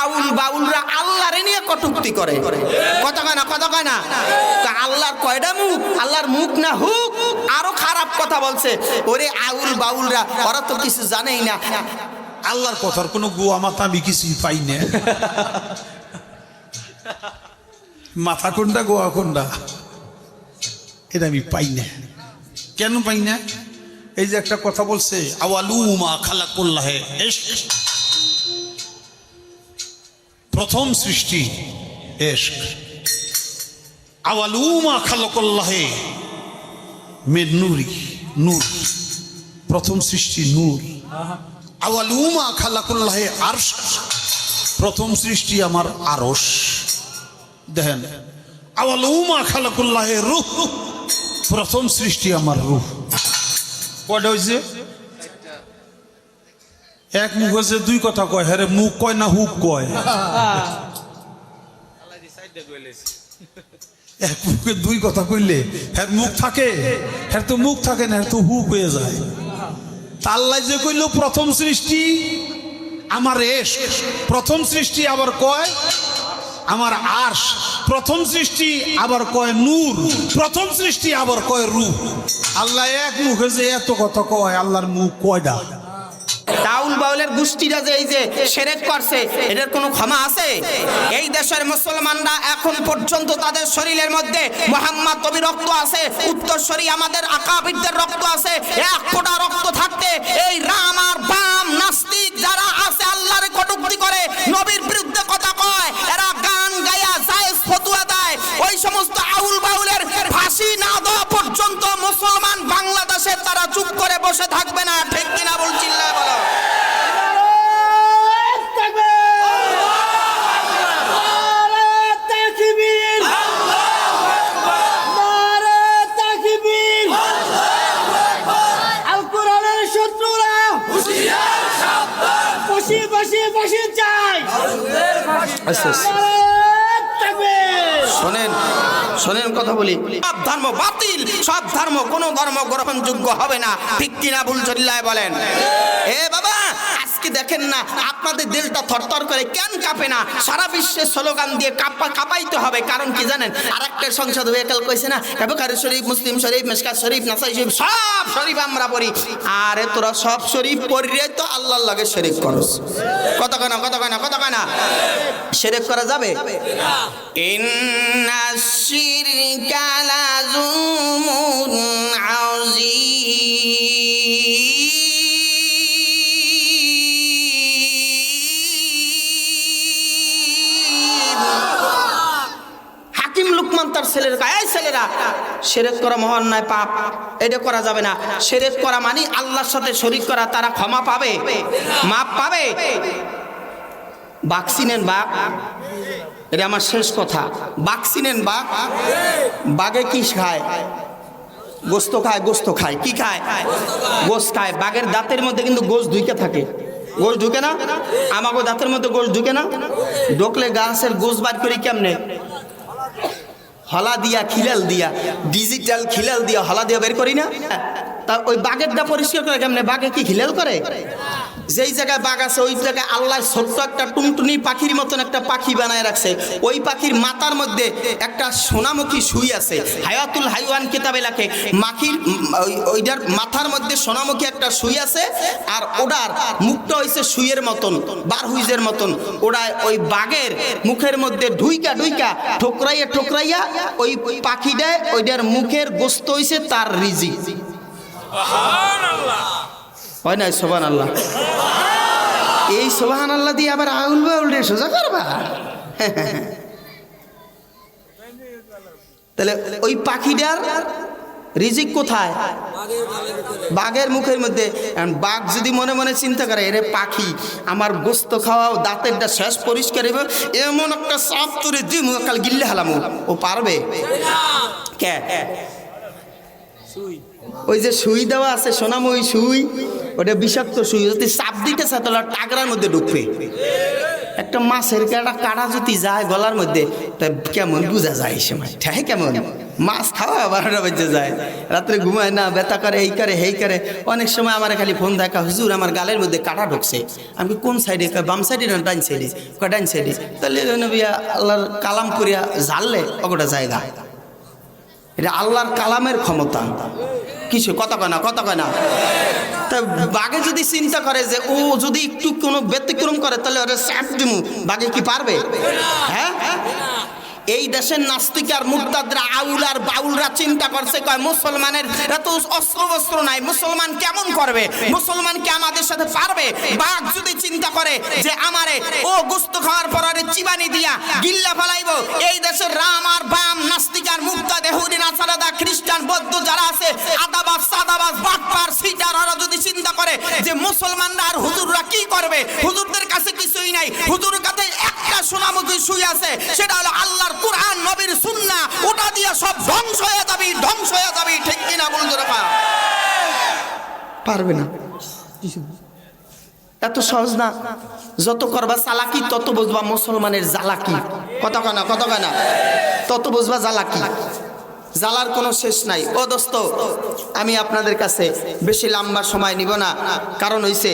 আউল বাউলরা আল্লাহরে নিয়ে কটূক্তি করে, কথা কয় না, কথা কয় না। আল্লাহর কয়টা মুখ? আল্লাহর মুখ না হুক। আরো খারাপ কথা বলছে, ওরে আউল বাউলরা, ওরা তো কিছু জানেই না। আল্লাহর কথার কোনো গোয়া মাথা আমি কিছুই পাই না। মাথা কোনটা গোয়া কোনটা এটা আমি পাই না। কেন পাই না? এই যে একটা কথা বলছে, আওয়ালুমা খালাকুল্লাহে ইশক, প্রথম সৃষ্টি ইশক। আওয়ালুমা খালাকুল্লাহে মিন নূরি, নূর, প্রথম সৃষ্টি নূর। আওয়ালুমা খালাকুল্লাহে আরশ, প্রথম সৃষ্টি আমার আরশ। দেখেন, আওয়ালুমা খালাকুল্লাহে রূহ, প্রথম সৃষ্টি আমার রূহ। কয়টা হয়েছে? এক মুখ হয়েছে, দুই কথা কয়। হ্যাঁ, মুখ কয় না হুক কয়? এক মুখে দুই কথা কইলে হ্যাঁ মুখ থাকে? হ্যাঁ তো মুখ থাকে না, তো হুক হয়ে যায়। আল্লাহ যে কইল প্রথম সৃষ্টি আমার ইশক, প্রথম সৃষ্টি আবার কয় আমার আরশ, প্রথম সৃষ্টি আবার কয় নূর, প্রথম সৃষ্টি আবার কয় রূহ। আল্লাহ এক মুখে যে এত কথা কয়, আল্লাহর মুখ কয়টা? আউল বাউলের গোষ্ঠীরা যে এই যে শিরক করছে, এটার কোনো ক্ষমা আছে? এই দেশের মুসলমানরা এখন পর্যন্ত তাদের শরীরের মধ্যে মুহাম্মদ নবীর রক্ত আছে, উত্তরসূরি আমাদের আকাবিরদের রক্ত আছে। এক ফোঁটা রক্ত থাকতে এই রাম আর বাম নাস্তিক যারা আছে, আল্লাহর কটূক্তি করে, নবীর বিরুদ্ধে কথা কয়, এরা গান গায়া জায়েজ ফতোয়া দেয়। ওই সমস্ত আউল বাউলের ফাঁসি না দেওয়া পর্যন্ত মুসলমান বাংলাদেশে তারা চুপ করে বসে থাকবে না। ঠিক কিনা বলছিস? বলো। শোনেন, শোনেন কথা বলি, সব ধর্ম বাতিল, সব ধর্ম, কোন ধর্ম গ্রহণযোগ্য হবে না। ঠিক কিনা বুলচরিল্লাহ বলেন? এ বাবা, আজকে দেখেন না আপনাদের দিলটা থরথর করে, কেন কাঁপে না? সারা বিশ্বে স্লোগান দিয়ে কাঁপাইতে হবে। কারণ কি জানেন? আর একটা সংসদ হয়ে কাল কইছে না, বুখারী শরীফ, মুসলিম শরীফ, মিশকাত শরীফ, নাসাই শরীফ, সব শরীফ আমরা পড়ি। আরে তোরা সব শরীফ পড়িয়ে তো আল্লাহর লগে শিরক করস। কথা কয় না, কথা কয় না, কথা কয় না। শিরক করা যাবে? ইন্নাশ শিরকা লাযুলমুন আযীম। হাকিম লুকমান তার ছেলের গায়ে, এই ছেলেরা, শিরক করা মহান নয়, পাপ, এটা করা যাবে না। শিরক করা মানে আল্লাহর সাথে শরীক করা। তারা ক্ষমা পাবে, মাপ পাবে। বাঘ চিনেন? বাঘ, এটা আমার শেষ কথা। বাঘ চিনেন? বাঘ, বাঘে কি খায়? গোস্ত খায়, গোস্ত খায়। কি খায়? গোস্ত খায়। বাঘের দাঁতের মধ্যে কিন্তু গোস্ত ঢুকে থাকে। গোস্ত ঢুকে না? আমাকে দাঁতের মধ্যে গোস্ত ঢুকে না? ঢুকলে গাছের গোস্ত বার করি কেমনে? হলা দিয়া, খিলাল দিয়া, ডিজিটাল খিলাল দিয়া হলা দিয়া বের করি না? তা ওই বাঘেরটা পরিষ্কার করে কেমনে? বাঘে কি খিলাল করে? যেই জায়গায় বাঘ আছে ওই জায়গায় আল্লাহ ছোট্ট একটা টুনটুনি পাখির মতন একটা পাখি বানায় রাখছে। ওই পাখির মাথার মধ্যে একটা সোনামুখী সুই আছে। হায়াতুল হাইওয়ান কিতাবে লেখে, মাখির ওইটার মাথার মধ্যে সোনামুখী একটা সুই আছে, আর ওটার মুখটা হইছে সুইয়ের মতন, বারহুইজের মতন। ওটা ওই বাঘের মুখের মধ্যে ঢুইকা ঢুইকা ঠোকরাইয়া ঠোকরাইয়া ওই পাখিটা ওইটার মুখের গোস্ত হইছে তার রিজিক। হয় না? সুবহানাল্লাহ। এই সুবহানাল্লাহ দিয়ে আবার আউল বাউল রে সোজা করবা? তাহলে ওই পাখিটার রিজিক কোথায়? বাঘের মুখের মধ্যে। বাঘ যদি মনে মনে চিন্তা করে, এরে পাখি আমার গোস্ত খাওয়াও, দাঁতেরটা শেষ পরিষ্কার হবে, এমন একটা সাপ তুলে দিই কাল গিল্লে হালামু, ও পারবে? কে? ওই যে সুই দেওয়া আছে সোনাময়ী সুই, ওটা বিষাক্ত সুই। যদি চাপ দিতেছে তাহলে টাকরার মধ্যে ঢুকবে। একটা মাছের কাটা যদি যায় গলার মধ্যে, তা কেমন বোঝা যায় এই সময়? হ্যাঁ, কেমন মাছ খাওয়া 12টা বেজে যায়, রাত্রে ঘুমায় না, ব্যথা করে, এই করে হেই করে। অনেক সময় আমার খালি ফোন দেখা, হুজুর আমার গালের মধ্যে কাটা ঢুকছে। আমি কোন সাইডে? বাম সাইডে না ডাইন সাইডে? ডাইন সাইডে। তাহলে নবিয়া আল্লাহর কালাম করিয়া জানলে ওটা জায়গা। এটা আল্লাহর কালামের ক্ষমতা। কিছু কথা কয় না, কথা কয় না। তা বাঘে যদি চিন্তা করে যে ও যদি একটু কোনো ব্যতিক্রম করে তাহলে ওরা স্যাপ দিমু, বাঘে কি পারবে? হ্যাঁ, এই দেশের নাস্তিক আর মুরতাদরা, আউল আর বাউলরা চিন্তা করছে, কয় মুসলমানের এত অস্ত্র বস্ত্র নাই, মুসলমান কেমন করবে? মুসলমান কি আমাদের সাথে পারবে? বাঘ যদি চিন্তা করে যে আমারে ও গোস্ত খাওয়ার পর আরে চিবানি দিয়া গিল্লা ফেলাইবো, এই দেশের রাম আর বাম, নাস্তিক আর মুরতাদ, ইহুদি নাসারাদা, খ্রিস্টান, বৌদ্ধ যারা আছে, আদাবাস সাদাবাস বাটপার সিটার, ওরা যদি চিন্তা করে যে মুসলমানরা আর হুজুররা কি করবে? হুজুরদের কাছে কিছুই নাই, হুজুরের কাছে একটা সোনামুখী সুই আছে, সেটা হলো আল্লাহর কুরআন, নবীর সুন্নাহ। ওটা দিয়ে সব ধ্বংস হয়ে যাবে, ধ্বংস হয়ে যাবে। ঠিক কিনা বলতো? পারবে না, এত সহজ না। যত করবা চালাকি তত বুঝবা মুসলমানের জ্বালাকি। কথা কয় না, কথা কয় না। তত বুঝবা জ্বালাকি, জ্বালার কোনো শেষ নাই। ও দোস্ত, আমি আপনাদের কাছে বেশি লম্বা সময় নিব না, কারণ হইছে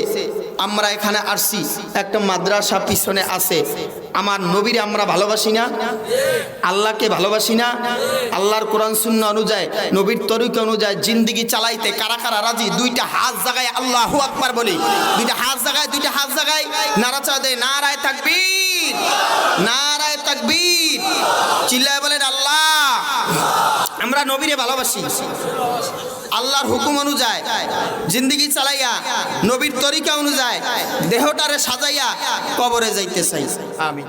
আমরা এখানে আসছি, একটা মাদ্রাসা পিছনে আছে। আমার নবীর আমরা ভালোবাসি না? আল্লাহকে ভালোবাসি না? আল্লাহর কোরআন সুন্নাহ অনুযায়ী, নবীর তরিকা অনুযায়ী জিন্দেগি চালাইতে কারা কারা রাজি? দুইটা হাত জাগায় আল্লাহু আকবার বলি। দুইটা হাত জাগায়, দুইটা হাত জাগায় নারাচা দেয়, নারায়ে তাকবীর, নারায়ে তাকবীর। চিল্লায় বলেন আল্লাহ। আমরা নবীরে ভালোবাসি, আল্লাহর হুকুম অনুযায়ী জিন্দেগি চালাইয়া, নবীর তরিকা অনুযায়ী দেহটারে সাজাইয়া কবরে যাইতে চাই। আমিন।